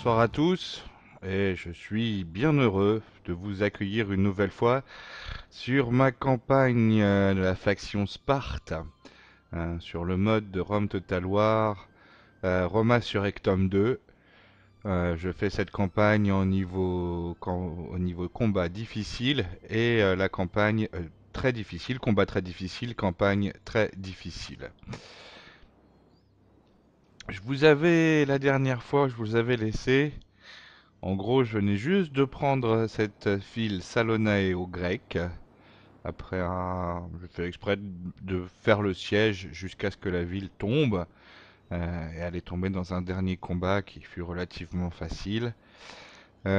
Bonsoir à tous, et je suis bien heureux de vous accueillir une nouvelle fois sur ma campagne de la faction Sparte, sur le mode de Rome Total War, Roma Surrectum 2. Je fais cette campagne au niveau combat difficile et la campagne très difficile, combat très difficile, campagne très difficile. La dernière fois, je vous avais laissé. En gros, je venais juste de prendre cette ville Salonae au grec. Je fais exprès de faire le siège jusqu'à ce que la ville tombe. Et elle est tombée dans un dernier combat qui fut relativement facile. J'ai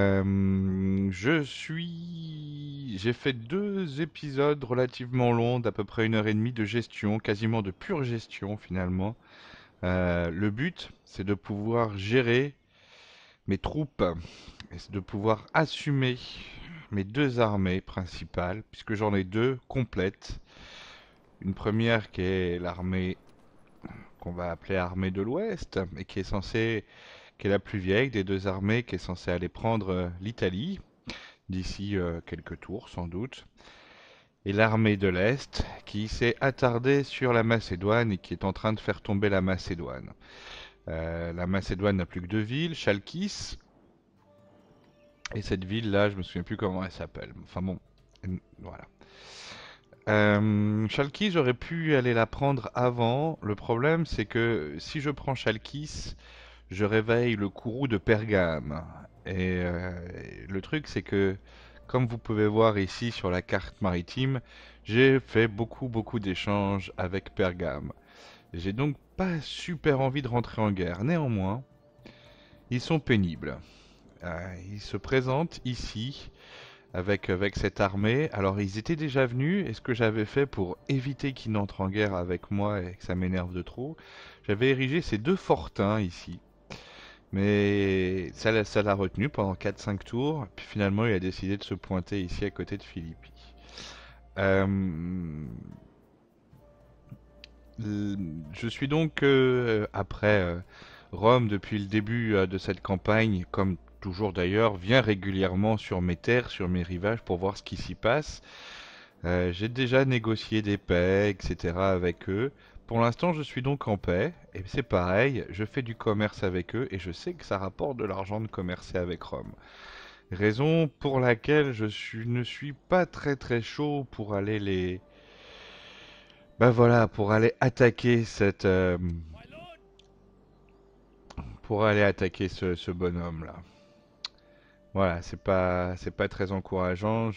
fait 2 épisodes relativement longs, d'à peu près 1 heure et demie de gestion, quasiment de pure gestion finalement. Le but, c'est de pouvoir gérer mes troupes et c'est de pouvoir assumer mes 2 armées principales, puisque j'en ai 2 complètes. Une première qui est l'armée qu'on va appeler armée de l'Ouest, et qui est la plus vieille des 2 armées, qui est censée aller prendre l'Italie, d'ici quelques tours sans doute. Et l'armée de l'Est, qui s'est attardée sur la Macédoine et qui est en train de faire tomber la Macédoine. La Macédoine n'a plus que 2 villes, Chalkis. Et cette ville-là, je me souviens plus comment elle s'appelle. Enfin bon, voilà. Chalkis, j'aurais pu aller la prendre avant. Le problème, c'est que si je prends Chalkis, je réveille le courroux de Pergame. Et le truc, c'est que, comme vous pouvez voir ici sur la carte maritime, j'ai fait beaucoup d'échanges avec Pergame. J'ai donc pas super envie de rentrer en guerre. Néanmoins, ils sont pénibles. Ils se présentent ici avec cette armée. Alors ils étaient déjà venus, et ce que j'avais fait pour éviter qu'ils n'entrent en guerre avec moi et que ça m'énerve de trop, j'avais érigé ces 2 fortins ici. Mais ça l'a retenu pendant 4-5 tours, puis finalement il a décidé de se pointer ici à côté de Philippi. Euh, je suis donc, après Rome, depuis le début de cette campagne, comme toujours d'ailleurs, vient régulièrement sur mes terres, sur mes rivages, pour voir ce qui s'y passe. J'ai déjà négocié des paix, etc. avec eux. Pour l'instant, je suis donc en paix, et c'est pareil, je fais du commerce avec eux, et je sais que ça rapporte de l'argent de commercer avec Rome. Raison pour laquelle ne suis pas très chaud pour aller bah voilà, pour aller attaquer ce bonhomme-là. Voilà, c'est pas très encourageant.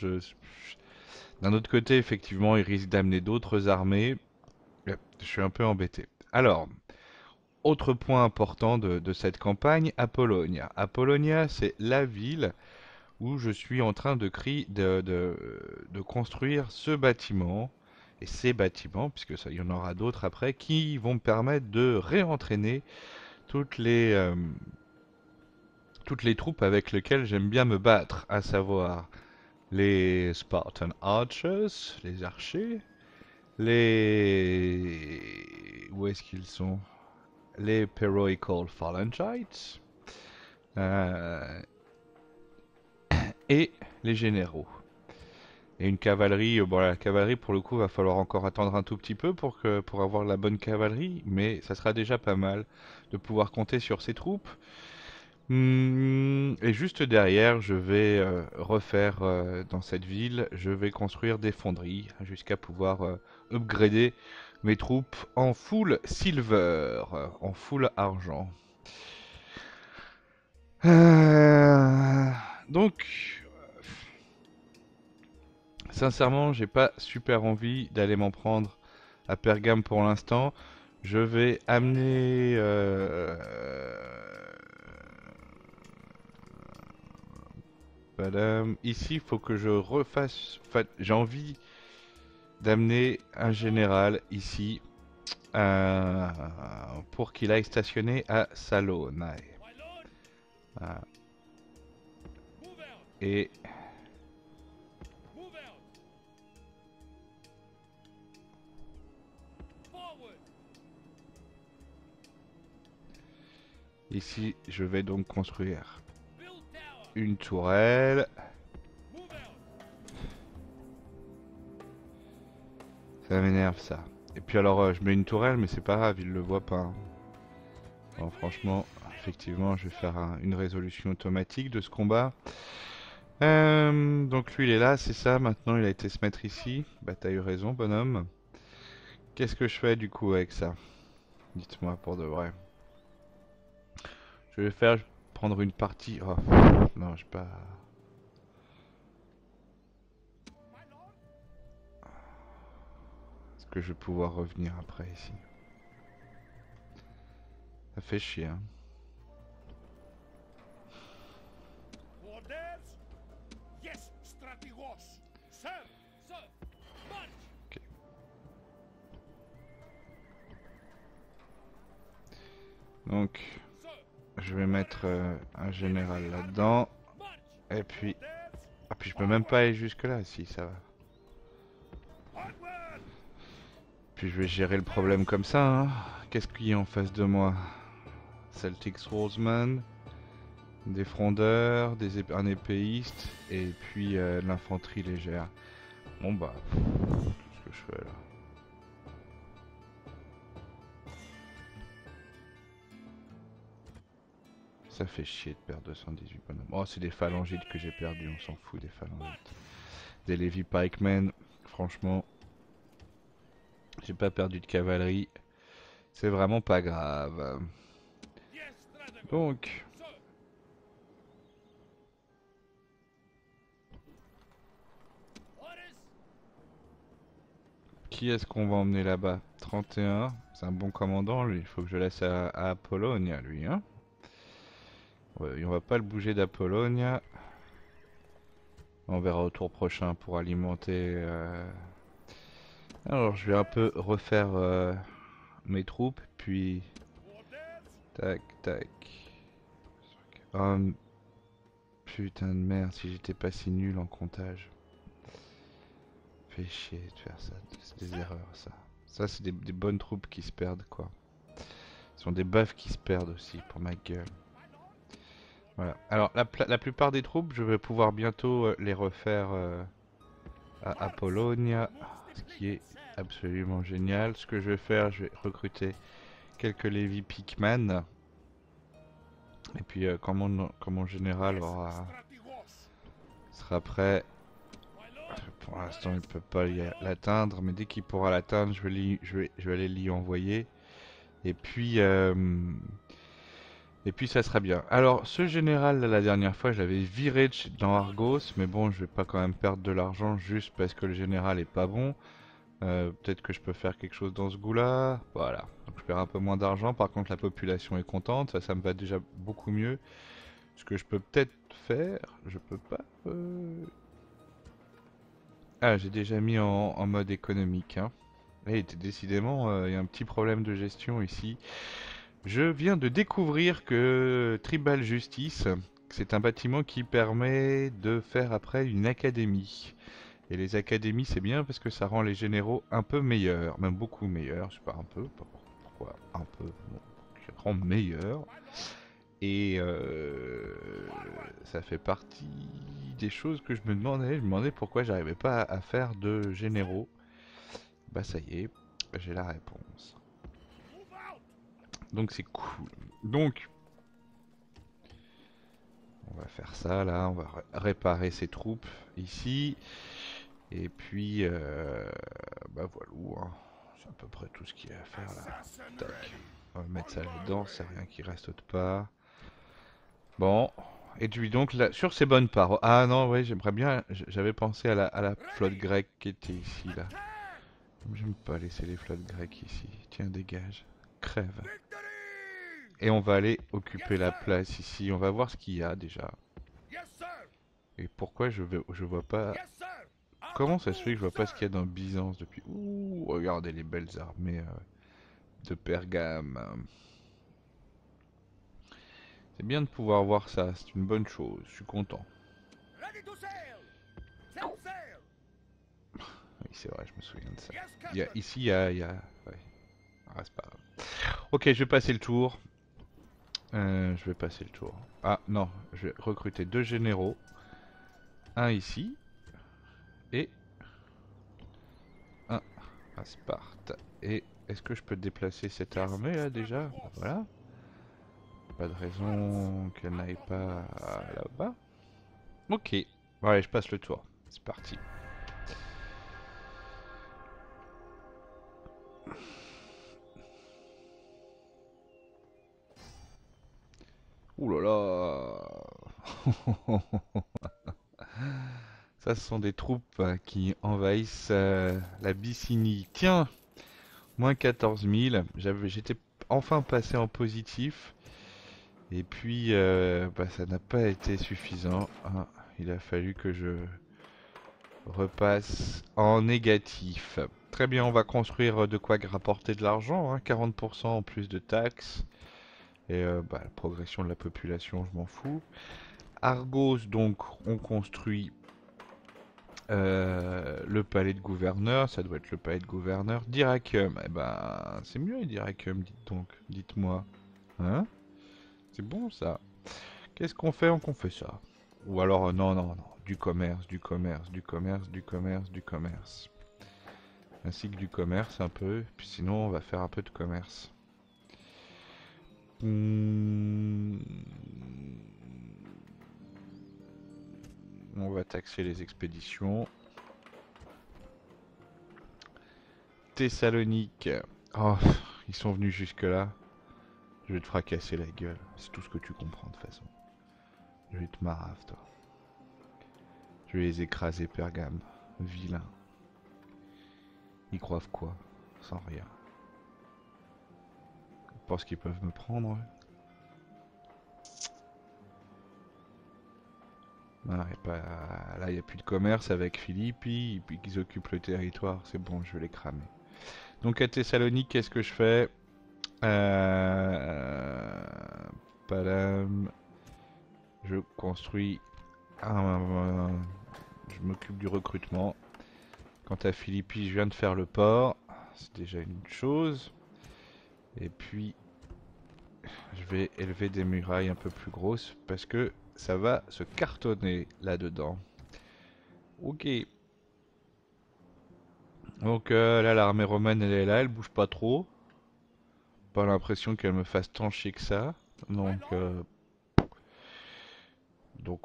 D'un autre côté, effectivement, il risque d'amener d'autres armées. Je suis un peu embêté. Alors, autre point important de cette campagne, Apollonia. Apollonia, c'est la ville où je suis en train de construire ce bâtiment et ces bâtiments, puisque ça, il y en aura d'autres après, qui vont me permettre de réentraîner toutes les, euh, toutes les troupes avec lesquelles j'aime bien me battre, à savoir les Spartan Archers, les archers, Où est-ce qu'ils sont? Les Heroical Phalangites, euh, et les généraux. Et une cavalerie, bon la cavalerie pour le coup va falloir encore attendre un tout petit peu pour avoir la bonne cavalerie, mais ça sera déjà pas mal de pouvoir compter sur ces troupes. Et juste derrière, je vais refaire dans cette ville, je vais construire des fonderies jusqu'à pouvoir upgrader mes troupes en full silver, en full argent. Euh, donc, sincèrement, j'ai pas super envie d'aller m'en prendre à Pergame pour l'instant. Je vais amener Padam. Ici, il faut que je refasse. J'ai envie d'amener un général ici euh, pour qu'il aille stationner à Salonae. Ah. Et ici, je vais donc construire une tourelle. Ça m'énerve ça. Et puis alors, je mets une tourelle, mais c'est pas grave, il le voit pas, hein. Bon, franchement, effectivement, je vais faire une résolution automatique de ce combat. Donc lui, il est là, c'est ça. Maintenant, il a été se mettre ici. Bah, t'as eu raison, bonhomme. Qu'est-ce que je fais du coup avec ça? Dites-moi pour de vrai. Je vais prendre une partie. Oh, non, je pas. Est-ce que je vais pouvoir revenir après ici? Ça fait chier, hein. Ok. Donc, je vais mettre un général là-dedans. Et puis... Ah, puis je peux même pas aller jusque là, si, ça va. Puis je vais gérer le problème comme ça, hein. Qu'est-ce qu'il y a en face de moi? Celtic Swordsman, des frondeurs, un épéiste, et puis de l'infanterie légère. Bon bah, qu'est-ce que je fais là? Ça fait chier de perdre 218 bonhommes. Oh, c'est des phalangites que j'ai perdu, on s'en fout des phalangites. Des Levi Pikemen, franchement, j'ai pas perdu de cavalerie. C'est vraiment pas grave. Donc... Qui est-ce qu'on va emmener là-bas? 31, c'est un bon commandant lui, il faut que je laisse à Apollonia lui, hein. Ouais, on va pas le bouger d'Apollonia. On verra au tour prochain pour alimenter... Alors je vais un peu refaire mes troupes, puis... Tac, tac. Oh, putain de merde, si j'étais pas si nul en comptage. Fait chier de faire ça, c'est des erreurs ça. Ça c'est des bonnes troupes qui se perdent quoi. Ce sont des buffs qui se perdent aussi pour ma gueule. Voilà. Alors la plupart des troupes, je vais pouvoir bientôt les refaire à Apollonia, ce qui est absolument génial. Ce que je vais faire, je vais recruter quelques Levi Pikeman. Et puis quand mon général sera prêt, pour l'instant il peut pas l'atteindre, mais dès qu'il pourra l'atteindre, je vais aller l'y envoyer. Et puis ça sera bien. Alors ce général là, la dernière fois je l'avais viré dans Argos, mais bon je vais pas quand même perdre de l'argent juste parce que le général est pas bon. Peut-être que je peux faire quelque chose dans ce goût là. Voilà, donc je perds un peu moins d'argent, par contre la population est contente, ça me va déjà beaucoup mieux. Ce que je peux peut-être faire, je peux pas... Ah, j'ai déjà mis en mode économique, hein. Et décidément, il y a un petit problème de gestion ici. Je viens de découvrir que Tribal Justice, c'est un bâtiment qui permet de faire après une académie. Et les académies, c'est bien parce que ça rend les généraux un peu meilleurs, même beaucoup meilleurs, je sais pas un peu, pourquoi un peu, bon, qui rend meilleurs. Et ça fait partie des choses que je me demandais pourquoi j'arrivais pas à faire de généraux. Bah ça y est, j'ai la réponse. Donc c'est cool. Donc on va faire ça là, on va réparer ces troupes ici. Et puis bah voilà, hein. C'est à peu près tout ce qu'il y a à faire là. Tac. On va mettre ça là-dedans, c'est rien qui reste autre part. Bon, et puis donc là, sur ces bonnes paroles. Ah non, ouais, j'aimerais bien. J'avais pensé à la flotte grecque qui était ici là. J'aime pas laisser les flottes grecques ici. Tiens, dégage. Crève. Et on va aller occuper la place ici. On va voir ce qu'il y a déjà. Et pourquoi je vois pas. Comment ça se fait que je vois pas ce qu'il y a dans Byzance depuis. Ouh, regardez les belles armées de Pergame. C'est bien de pouvoir voir ça, c'est une bonne chose, je suis content. Oui, c'est vrai, je me souviens de ça. Ici, il y a... Ouais. Ah, c'est pas grave. Ok, je vais passer le tour. Je vais passer le tour. Ah non, je vais recruter 2 généraux. Un ici et un à Sparte. Et est-ce que je peux déplacer cette armée là déjà? Bah, voilà. Pas de raison qu'elle n'aille pas là-bas. Ok. Bon, allez, je passe le tour. C'est parti. Ouh là là. Ça, ce sont des troupes qui envahissent l'Abyssinie. Tiens, moins 14 000. J'étais enfin passé en positif. Et puis, bah, ça n'a pas été suffisant. Ah, il a fallu que je repasse en négatif. Très bien, on va construire de quoi rapporter de l'argent, hein, 40% en plus de taxes. Et bah, la progression de la population, je m'en fous. Argos, donc, on construit le palais de gouverneur. Ça doit être le palais de gouverneur. Dyrrhachium, eh ben, c'est mieux Dyrrhachium, dites donc. Dites-moi. Hein? C'est bon ça. Qu'est-ce qu'on fait? On fait ça. Ou alors, non, non, non. Du commerce, du commerce, du commerce, du commerce, du commerce. Ainsi que du commerce un peu. Puis sinon, on va faire un peu de commerce. On va taxer les expéditions. Thessalonique. Oh, ils sont venus jusque-là. Je vais te fracasser la gueule. C'est tout ce que tu comprends de toute façon. Je vais te marave, toi. Je vais les écraser, Pergame. Vilain. Ils croient quoi? Sans rien. Ils pensent qu'ils peuvent me prendre? Ah, là, il n'y a plus de commerce avec Philippe, puis qu'ils occupent le territoire. C'est bon, je vais les cramer. Donc à Thessalonique, qu'est-ce que je fais? Padam. Je construis un... Je m'occupe du recrutement. Quant à Philippi, je viens de faire le port. C'est déjà une chose. Et puis, je vais élever des murailles un peu plus grosses parce que ça va se cartonner là-dedans. Ok. Donc là, l'armée romaine, elle est là, elle bouge pas trop. Pas l'impression qu'elle me fasse tant chier que ça. Donc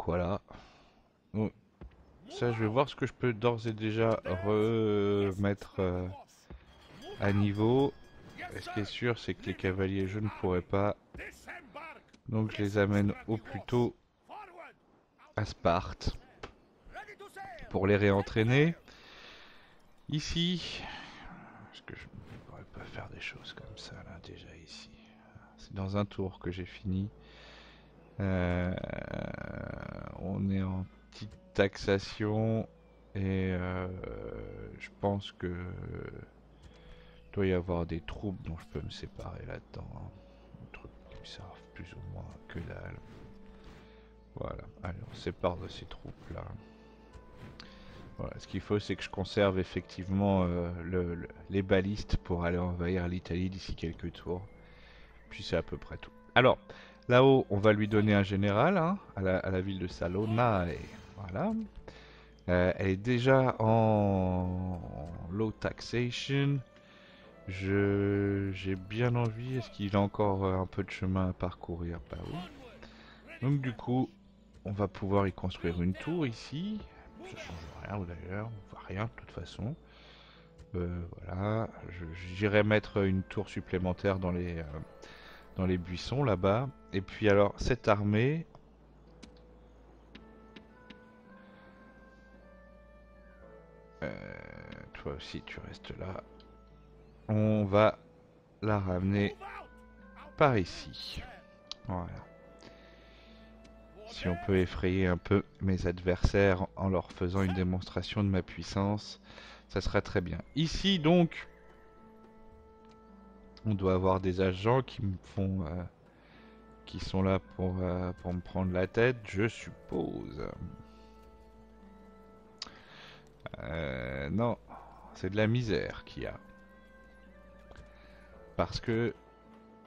voilà. Donc, ça, je vais voir ce que je peux d'ores et déjà remettre à niveau. Et ce qui est sûr, c'est que les cavaliers, je ne pourrai pas. Donc je les amène au plus tôt à Sparte pour les réentraîner. Ici, est-ce que je ne pourrais pas faire des choses comme ça là déjà ici? C'est dans un tour que j'ai fini. Euh, on est en petite taxation et je pense que doit y avoir des troupes dont je peux me séparer là-dedans, hein. Des trucs qui me servent plus ou moins que dalle. Voilà, allez, on sépare de ces troupes là. Voilà, ce qu'il faut, c'est que je conserve effectivement les balistes pour aller envahir l'Italie d'ici quelques tours. Puis c'est à peu près tout. Alors, là-haut, on va lui donner un général, hein, à la ville de Salona. Et voilà. Elle est déjà en low taxation. J'ai bien envie. Est-ce qu'il a encore un peu de chemin à parcourir? Bah oui. Donc du coup, on va pouvoir y construire une tour ici. Ça change rien d'ailleurs, on voit rien de toute façon. Voilà, j'irai mettre une tour supplémentaire dans les buissons là-bas. Et puis alors, cette armée... toi aussi, tu restes là. On va la ramener par ici. Voilà. Si on peut effrayer un peu mes adversaires en leur faisant une démonstration de ma puissance, ça sera très bien. Ici donc, on doit avoir des agents qui me font, qui sont là pour me prendre la tête, je suppose. Non, c'est de la misère qu'il y a. Parce que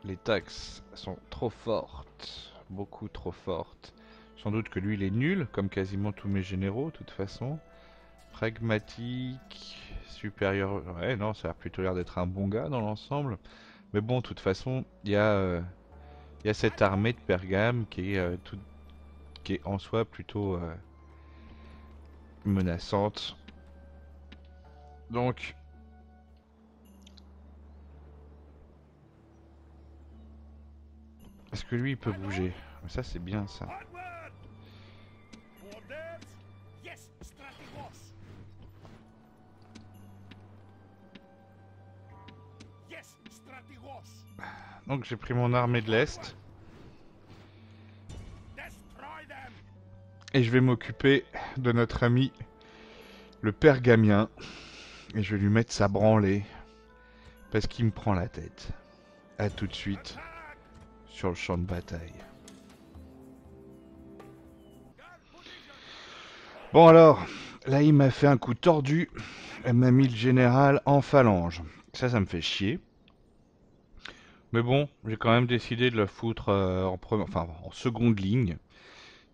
Les taxes sont trop fortes. Beaucoup trop fortes. Sans doute que lui il est nul, comme quasiment tous mes généraux, de toute façon. Pragmatique, supérieur... Ouais, non, ça a plutôt l'air d'être un bon gars dans l'ensemble. Mais bon, de toute façon, il y a cette armée de Pergame qui est en soi plutôt menaçante. Donc, est-ce que lui il peut bouger? Ça c'est bien ça. Donc j'ai pris mon armée de l'Est. Et je vais m'occuper de notre ami le Pergamien. Et je vais lui mettre sa branlée. Parce qu'il me prend la tête. A tout de suite sur le champ de bataille. Bon alors, là il m'a fait un coup tordu. Elle m'a mis le général en phalange. Ça me fait chier. Mais bon, j'ai quand même décidé de la foutre en seconde ligne.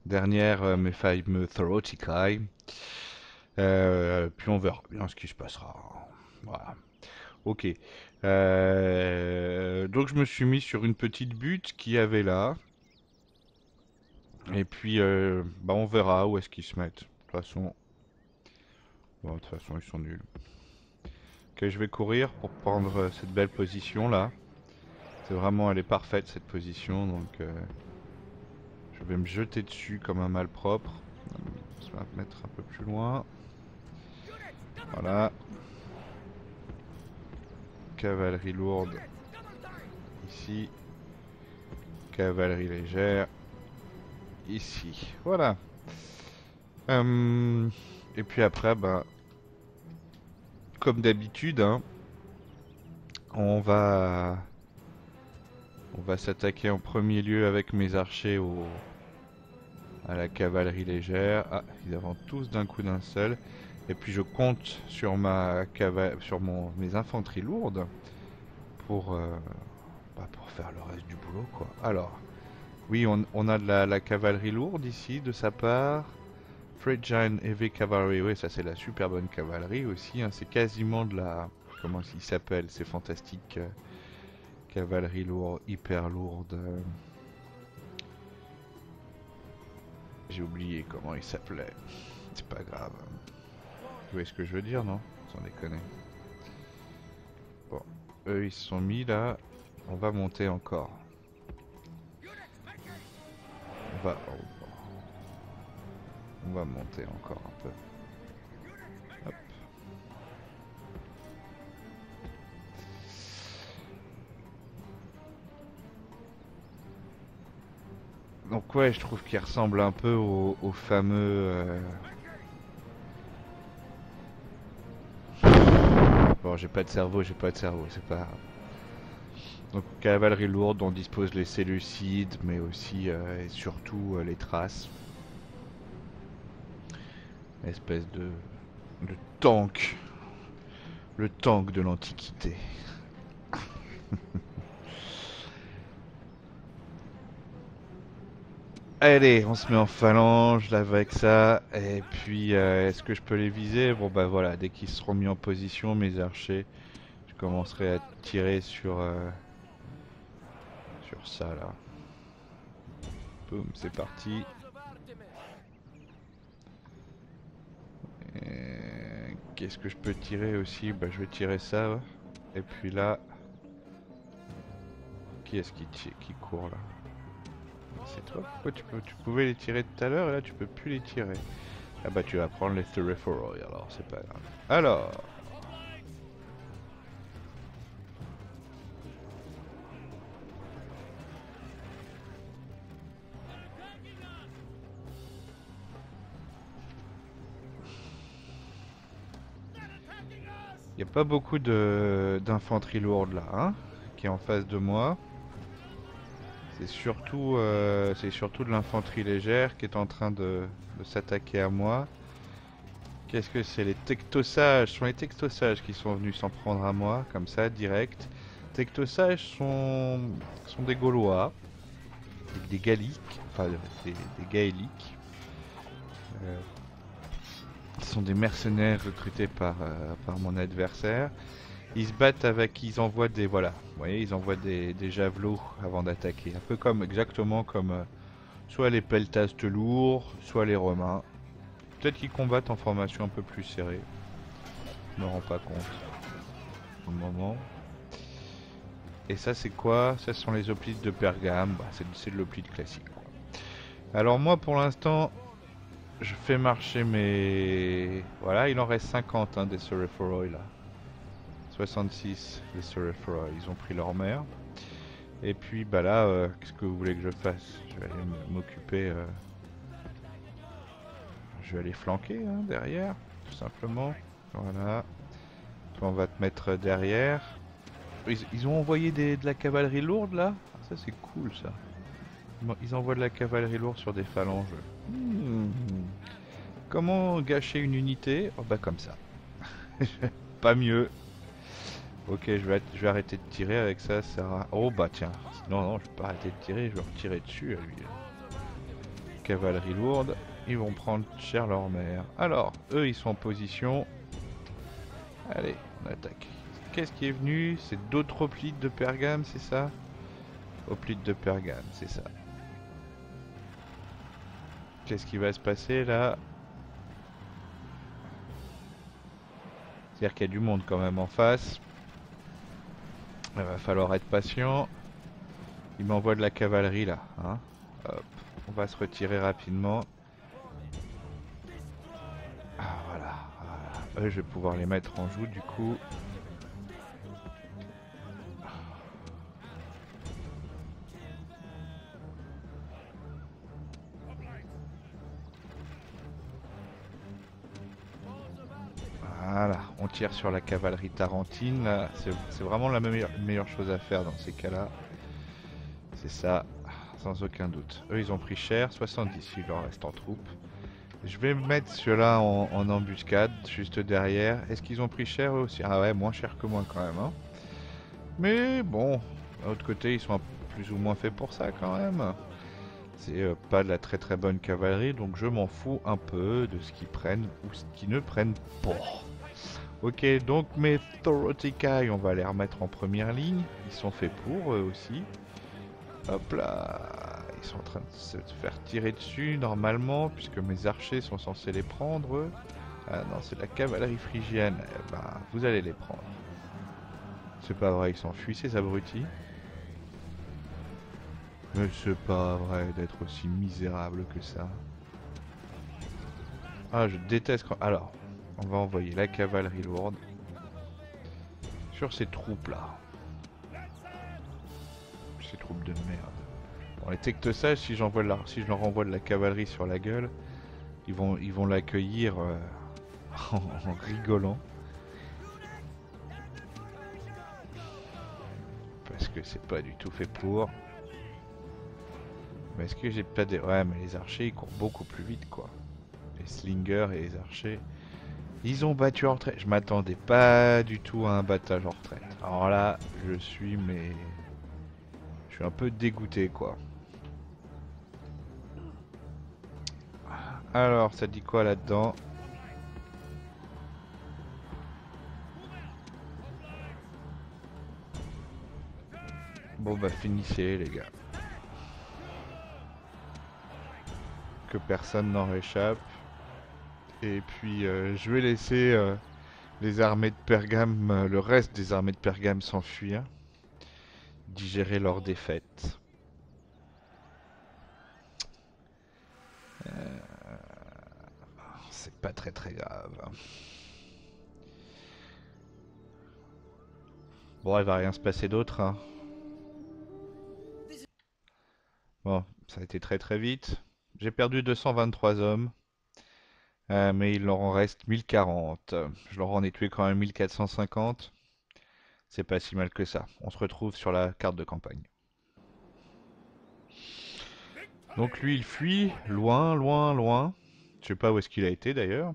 Dernière mes fameux Thorotikai. Puis on verra bien ce qui se passera. Voilà. Ok. Donc je me suis mis sur une petite butte qu'il y avait là. Et puis bah on verra où est-ce qu'ils se mettent. De toute façon ils sont nuls. Ok, je vais courir pour prendre cette belle position là. C'est vraiment, elle est parfaite cette position, donc je vais me jeter dessus comme un malpropre. Je vais me mettre un peu plus loin. Voilà. Cavalerie lourde ici. Cavalerie légère ici. Voilà. Et puis après, bah, comme d'habitude, hein, on va s'attaquer en premier lieu avec mes archers à la cavalerie légère. Ah, ils avancent tous d'un coup d'un seul. Et puis je compte sur mes infanteries lourdes pour faire le reste du boulot, quoi. Alors, oui, on a de la cavalerie lourde ici de sa part. Fragile Heavy Cavalry, oui, ça c'est la super bonne cavalerie aussi, hein. C'est quasiment de la... Comment il s'appelle? C'est fantastique. Cavalerie lourde, hyper lourde. J'ai oublié comment il s'appelait. C'est pas grave. Vous voyez ce que je veux dire, non? Sans déconner. Bon, eux ils se sont mis là. On va monter encore. On va monter encore un peu. Hop. Donc ouais, je trouve qu'il ressemble un peu au fameux... Bon, j'ai pas de cerveau, c'est pas grave. Donc cavalerie lourde, on dispose les séleucides, mais aussi et surtout les traces. Espèce de tank. Le tank de l'Antiquité. Allez, on se met en phalange là avec ça. Et puis, est-ce que je peux les viser? Bon bah voilà, dès qu'ils seront mis en position, mes archers, je commencerai à tirer sur ça là. Boum, c'est parti. Qu'est-ce que je peux tirer aussi? Bah je vais tirer ça. Et puis là... Qui est-ce qui court là? C'est toi? Pourquoi tu pouvais les tirer tout à l'heure et là tu peux plus les tirer? Ah bah tu vas prendre les Thuriforoi alors, c'est pas grave. Alors... Il n'y a pas beaucoup d'infanterie lourde là, hein, qui est en face de moi. C'est surtout de l'infanterie légère qui est en train de s'attaquer à moi. Qu'est-ce que c'est? Les tectosages. Ce sont les tectosages qui sont venus s'en prendre à moi, comme ça, direct. Tectosages sont des Gaulois, des Galliques, enfin des Gaéliques. Euh, Ce sont des mercenaires recrutés par mon adversaire. Ils se battent avec, ils envoient des, voilà, vous voyez, ils envoient des javelots avant d'attaquer. Un peu comme, exactement comme soit les peltastes lourds, soit les Romains. Peut-être qu'ils combattent en formation un peu plus serrée. Je me rends pas compte au moment. Et ça c'est quoi? Ça sont les hoplites de Pergame. Bah, c'est de l'hoplite classique, quoi. Alors moi pour l'instant, je fais marcher mes... Voilà, il en reste 50 hein, des Sorcerer là. 66 des Sorcerer, ils ont pris leur mère. Et puis bah là, qu'est-ce que vous voulez que je fasse? Je vais aller m'occuper... Je vais aller flanquer hein, derrière, tout simplement. Voilà. Toi, on va te mettre derrière. Ils ont envoyé de la cavalerie lourde là? Ça c'est cool ça. Ils envoient de la cavalerie lourde sur des phalanges. Hmm. Comment gâcher une unité? Oh bah comme ça. Pas mieux. Ok, je vais arrêter de tirer avec ça, ça... Oh bah tiens. Non, non, je vais pas arrêter de tirer, je vais retirer dessus à lui. Cavalerie lourde, ils vont prendre cher leur mère. Alors, eux ils sont en position. Allez, on attaque. Qu'est-ce qui est venu? C'est d'autres hoplites de Pergame, c'est ça? Hoplites de Pergame, c'est ça. Qu'est-ce qui va se passer là? C'est-à-dire qu'il y a du monde quand même en face. Il va falloir être patient. Il m'envoie de la cavalerie là. Hein. Hop. On va se retirer rapidement. Ah voilà, voilà. Eux, je vais pouvoir les mettre en joue du coup. Voilà, on tire sur la cavalerie tarentine. C'est vraiment la meilleure chose à faire dans ces cas-là. C'est ça, sans aucun doute. Eux, ils ont pris cher, 70, il leur reste en troupe. Je vais mettre ceux-là en embuscade, juste derrière. Est-ce qu'ils ont pris cher eux aussi? Ah ouais, moins cher que moi quand même. Hein. Mais bon, d'un autre côté, ils sont plus ou moins faits pour ça quand même. C'est pas de la très très bonne cavalerie, donc je m'en fous un peu de ce qu'ils prennent ou ce qu'ils ne prennent pas. Ok, donc mes Thorotikai, on va les remettre en première ligne. Ils sont faits pour eux aussi. Hop là, ils sont en train de se faire tirer dessus normalement, puisque mes archers sont censés les prendre. Eux. Ah non, c'est de la cavalerie phrygienne. Eh ben, vous allez les prendre. C'est pas vrai, ils s'enfuient ces abrutis. Mais c'est pas vrai d'être aussi misérable que ça. Ah, je déteste quand... Alors, on va envoyer la cavalerie lourde sur ces troupes là. Ces troupes de merde. Bon, les tectosages, si si je leur envoie de la cavalerie sur la gueule, ils vont l'accueillir en rigolant. Parce que c'est pas du tout fait pour. Mais est-ce que j'ai pas des... Ouais, mais les archers, ils courent beaucoup plus vite, quoi. Les slingers et les archers. Ils ont battu en retraite. Je m'attendais pas du tout à un battage en retraite. Alors là, je suis un peu dégoûté, quoi. Alors, ça dit quoi là-dedans? Bon bah finissez les gars. Que personne n'en réchappe. Et puis je vais laisser les armées de Pergame, le reste des armées de Pergame s'enfuir. Digérer leur défaite. C'est pas très très grave. Bon, il va rien se passer d'autre. Hein. Bon, ça a été très très vite. J'ai perdu 223 hommes. Mais il leur en reste 1040. Je leur en ai tué quand même 1450. C'est pas si mal que ça. On se retrouve sur la carte de campagne. Donc lui, il fuit loin, loin, loin. Je sais pas où est-ce qu'il a été d'ailleurs.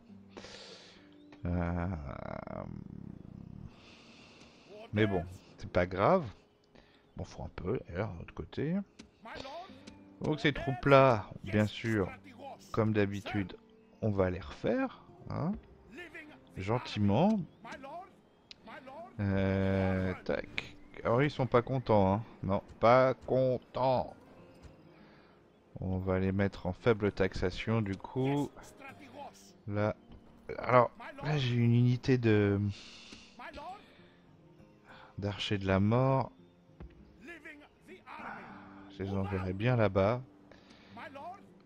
Mais bon, C'est pas grave. M'en fout un peu d'ailleurs, de l'autre côté. Donc ces troupes-là, bien sûr, comme d'habitude, on va les refaire. Hein, gentiment. Tac. Alors ils sont pas contents, hein. Non, pas contents. On va les mettre en faible taxation du coup. Là. Alors, là j'ai une unité de d'archers de la mort. Je les enverrai bien là-bas.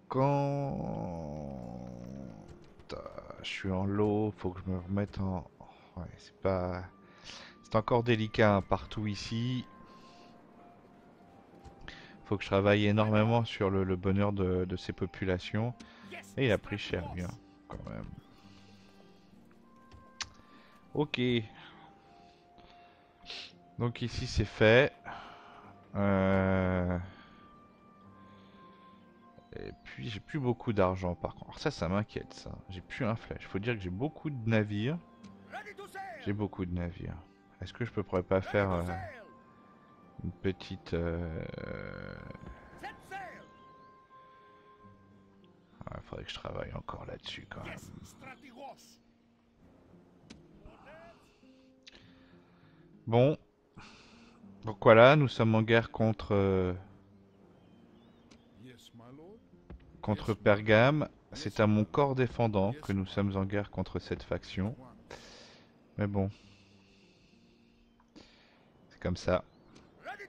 Quand je suis en lot, faut que je me remette en... Ouais, c'est pas... C'est encore délicat hein, partout ici. Faut que je travaille énormément sur le bonheur de ces populations. Et il a pris cher, bien, quand même. Ok. Donc ici c'est fait. Et puis j'ai plus beaucoup d'argent par contre. Alors ça m'inquiète ça. J'ai plus un flèche. Faut dire que j'ai beaucoup de navires. J'ai beaucoup de navires. Est-ce que je pourrais pas faire une petite... Ah, faudrait que je travaille encore là-dessus quand même. Bon. Donc voilà, nous sommes en guerre contre Pergame. C'est à mon corps défendant que nous sommes en guerre contre cette faction. Mais bon. C'est comme ça.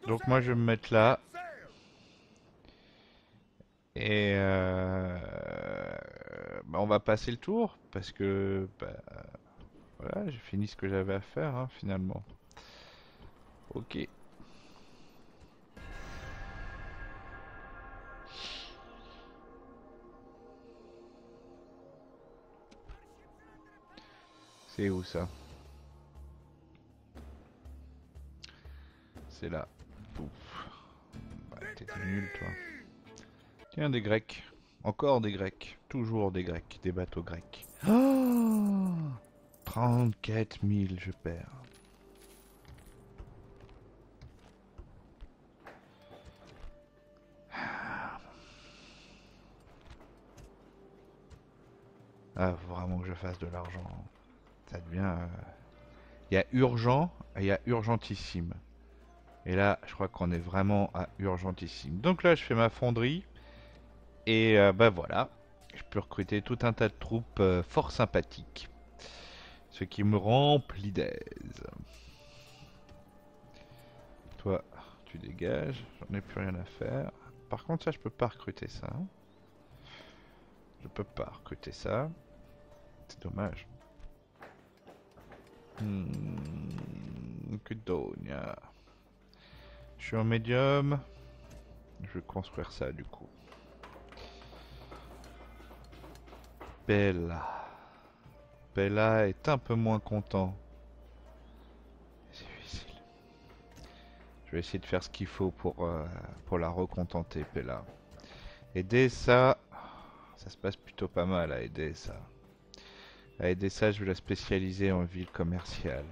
Donc moi je vais me mettre là. Et bah, on va passer le tour. Parce que bah, voilà, j'ai fini ce que j'avais à faire hein, finalement. Ok. C'est où ça? C'est là. Pouf. Bah, t'étais nul toi. Tiens, des Grecs. Encore des Grecs. Toujours des Grecs. Des bateaux grecs. Oh 34 000, je perds. Ah, faut vraiment que je fasse de l'argent. Ça devient... Il y a urgent et il y a urgentissime. Et là, je crois qu'on est vraiment à urgentissime. Donc là, je fais ma fonderie. Et bah voilà. Je peux recruter tout un tas de troupes fort sympathiques. Ce qui me remplit d'aise. Toi, tu dégages. J'en ai plus rien à faire. Par contre, ça, je peux pas recruter ça. Je peux pas recruter ça. C'est dommage. Que d'ogna. Je suis en médium. Je vais construire ça du coup. Bella. Bella est un peu moins content. C'est difficile. Je vais essayer de faire ce qu'il faut pour la recontenter, Bella. Aider ça. Ça se passe plutôt pas mal à aider ça. À aider ça, je vais la spécialiser en ville commerciale.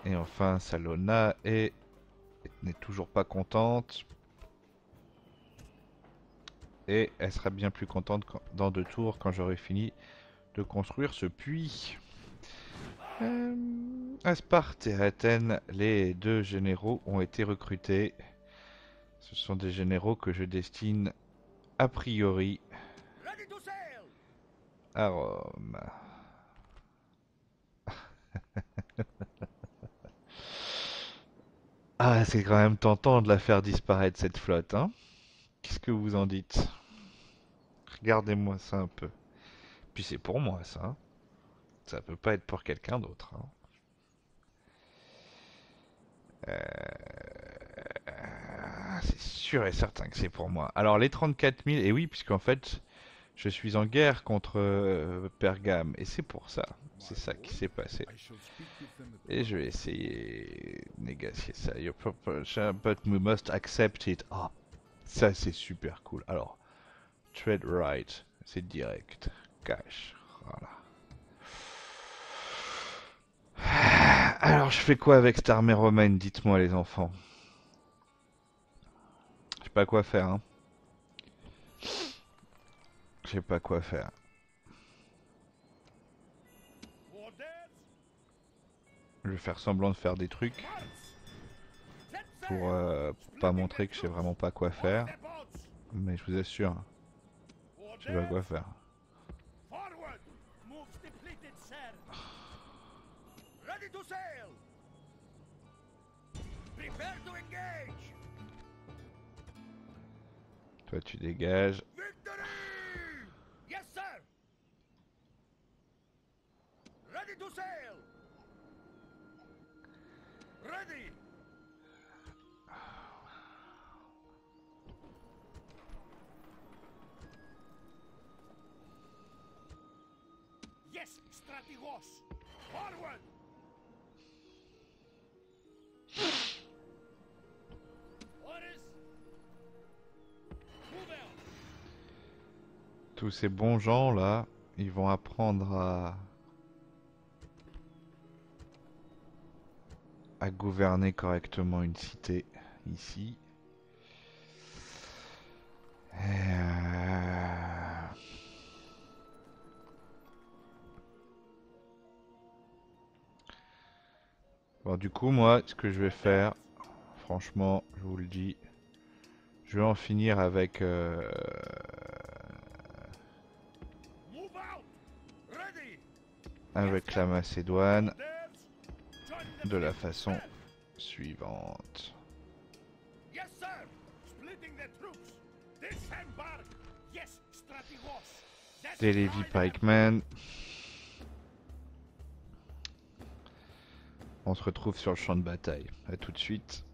Et enfin, Salona n'est toujours pas contente. Et elle sera bien plus contente dans 2 tours quand j'aurai fini de construire ce puits. À Sparte et à Athènes, les 2 généraux ont été recrutés. Ce sont des généraux que je destine a priori à Rome. Ah, c'est quand même tentant de la faire disparaître cette flotte, hein? Qu'est-ce que vous en dites? Regardez-moi ça un peu. Puis c'est pour moi ça, hein. Ça peut pas être pour quelqu'un d'autre, hein. C'est sûr et certain que c'est pour moi. Alors les 34 000, et oui, puisqu'en fait, je suis en guerre contre Pergame, et c'est pour ça. C'est ça qui s'est passé. Et je vais essayer de négocier ça. Your proposition, but we must accept it. Ah, ça c'est super cool. Alors, trade right, c'est direct. Cash, voilà. Alors, je fais quoi avec cette armée romaine? Dites-moi, les enfants. Je sais pas quoi faire, hein. Je sais pas quoi faire. Je vais faire semblant de faire des trucs pour pas montrer que je sais vraiment pas quoi faire. Mais je vous assure, je sais pas quoi faire. Toi, tu dégages. Tous ces bons gens là, ils vont apprendre à gouverner correctement une cité ici. Bon, du coup, moi, ce que je vais faire, franchement, je vous le dis, je vais en finir avec la Macédoine de la façon suivante. Des Lévi Pikemen. On se retrouve sur le champ de bataille. A tout de suite.